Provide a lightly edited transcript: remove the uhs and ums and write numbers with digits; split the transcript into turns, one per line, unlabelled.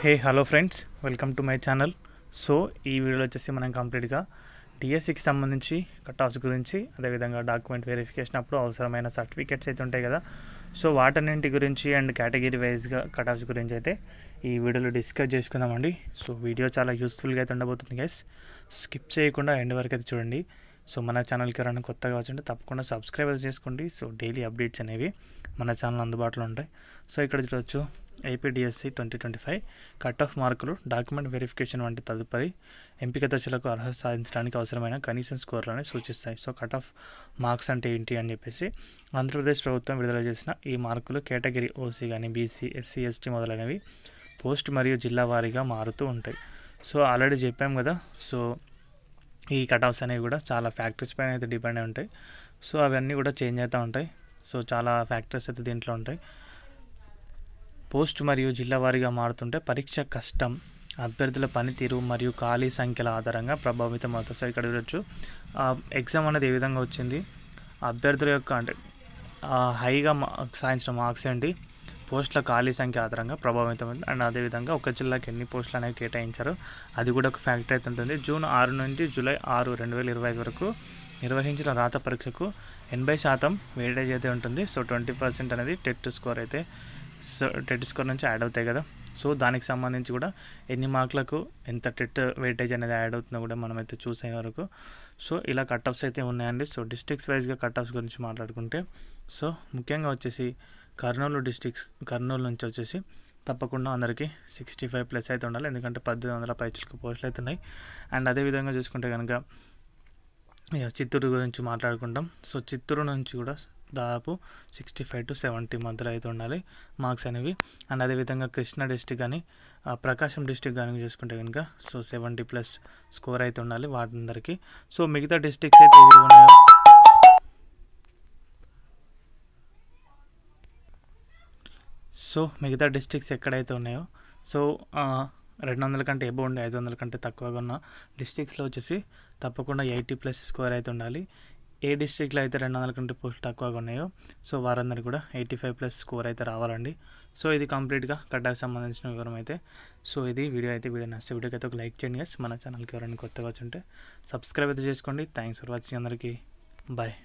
Hello friends, welcome to my channel. So ఈ వీడియోలో వచ్చేసి మనం కంప్లీట్గా డిఎస్సికి సంబంధించి కట్ ఆఫ్స్ గురించి, అదేవిధంగా డాక్యుమెంట్ వెరిఫికేషన్ అప్పుడు అవసరమైన సర్టిఫికేట్స్ అయితే ఉంటాయి కదా, సో వాటన్నింటి గురించి అండ్ కేటగిరీ వైజ్గా కట్ ఆఫ్స్ గురించి అయితే ఈ వీడియోలో డిస్కస్ చేసుకుందామండి. సో వీడియో చాలా యూస్ఫుల్గా అయితే ఉండబోతుంది గైస్. స్కిప్ చేయకుండా ఎండ్ వరకు అయితే చూడండి. సో మన ఛానల్కి ఎవరైనా కొత్తగా వచ్చింటే తప్పకుండా సబ్స్క్రైబ్ చేసుకోండి. సో డైలీ అప్డేట్స్ అనేవి మన ఛానల్ అందుబాటులో ఉంటాయి. సో ఇక్కడ చూడవచ్చు ఏపీడిఎస్సి 2025 కట్ ఆఫ్ మార్కులు డాక్యుమెంట్ వెరిఫికేషన్ వంటి తదుపరి ఎంపిక దశలకు అర్హత సాధించడానికి అవసరమైన కనీసం స్కోర్లను సూచిస్తాయి. సో కట్ ఆఫ్ మార్క్స్ అంటే ఏంటి అని చెప్పేసి ఆంధ్రప్రదేశ్ ప్రభుత్వం విడుదల చేసిన ఈ మార్కులు కేటగిరీ ఓసీ కానీ బీసీ, ఎస్సీ, ఎస్టీ మొదలైనవి పోస్ట్ మరియు జిల్లా వారీగా మారుతూ ఉంటాయి. సో ఆల్రెడీ చెప్పాం కదా. సో ఈ కట్ ఆఫ్స్ అనేవి కూడా చాలా ఫ్యాక్టర్స్ పైన అయితే డిపెండ్ అయి ఉంటాయి. సో అవన్నీ కూడా చేంజ్ అవుతూ ఉంటాయి. సో చాలా ఫ్యాక్టర్స్ అయితే దీంట్లో ఉంటాయి. పోస్ట్ మరియు జిల్లా వారీగా మారుతుంటే పరీక్ష కష్టం, అభ్యర్థుల పనితీరు మరియు ఖాళీ సంఖ్యల ఆధారంగా ప్రభావితం అవుతుంది. సో ఇక్కడ చూడొచ్చు ఎగ్జామ్ అనేది ఏ విధంగా వచ్చింది, అభ్యర్థుల యొక్క అంటే హైగా సాధించిన మార్క్స్ ఏంటి, పోస్టుల ఖాళీ సంఖ్య ఆధారంగా ప్రభావితం అవుతుంది. అండ్ అదేవిధంగా ఒక జిల్లాకి ఎన్ని పోస్టులు అనేవి కేటాయించారో అది కూడా ఒక ఫ్యాక్టర్ అయితే ఉంటుంది. జూన్ 6 నుండి జూలై 6, 2025 వరకు నిర్వహించిన రాత పరీక్షకు 80% వెయిటేజ్ అయితే ఉంటుంది. సో 20% అనేది టెట్ స్కోర్ అయితే టెట్ స్కోర్ నుంచి యాడ్ అవుతాయి కదా. సో దానికి సంబంధించి కూడా ఎన్ని మార్కులకు ఎంత టెట్ వెయిటేజ్ అనేది యాడ్ అవుతుందో కూడా మనమైతే చూసే వరకు. సో ఇలా కట్ ఆఫ్స్ అయితే ఉన్నాయండి. సో డిస్ట్రిక్ట్స్ వైజ్గా కట్ ఆఫ్స్ గురించి మాట్లాడుకుంటే, సో ముఖ్యంగా వచ్చేసి కర్నూలు నుంచి వచ్చేసి తప్పకుండా అందరికీ 65+ అయితే ఉండాలి, ఎందుకంటే 1800 పైచిలకు పోస్టులు అయితే ఉన్నాయి. అండ్ అదేవిధంగా చూసుకుంటే కనుక చిత్తూరు గురించి మాట్లాడుకుంటాం. సో చిత్తూరు నుంచి కూడా దాదాపు 65 to 70 మధ్యలో అయితే ఉండాలి మార్క్స్ అనేవి. అండ్ అదేవిధంగా కృష్ణా డిస్టిక్ కానీ ప్రకాశం డిస్టిక్ కానీ చూసుకుంటే కనుక సో 70+ స్కోర్ అయితే ఉండాలి వారందరికీ. సో మిగతా డిస్టిక్స్ అయితే ఏవి ఉన్నాయో మిగతా డిస్ట్రిక్ట్స్ ఎక్కడైతే ఉన్నాయో సో 200 కంటే ఎబో ఉండి 500 కంటే తక్కువగా ఉన్న డిస్ట్రిక్ట్స్లో వచ్చేసి తప్పకుండా 80+ స్కోర్ అయితే ఉండాలి. ఏ డిస్ట్రిక్ట్లో అయితే 200 కంటే పోస్టులు తక్కువగా ఉన్నాయో సో వారందరికీ కూడా 85+ స్కోర్ అయితే రావాలండి. సో ఇది కంప్లీట్గా కట్ ఆఫ్ సంబంధించిన వివరం అయితే. సో ఇది వీడియో నచ్చితే వీడియోకి అయితే ఒక లైక్ చేయండి గైస్. మన ఛానల్కి ఎవరైనా కొత్తగా వచ్చి ఉంటే సబ్స్క్రైబ్ అయితే చేసుకోండి. థ్యాంక్స్ ఫర్ వాచింగ్ అందరికీ. బాయ్.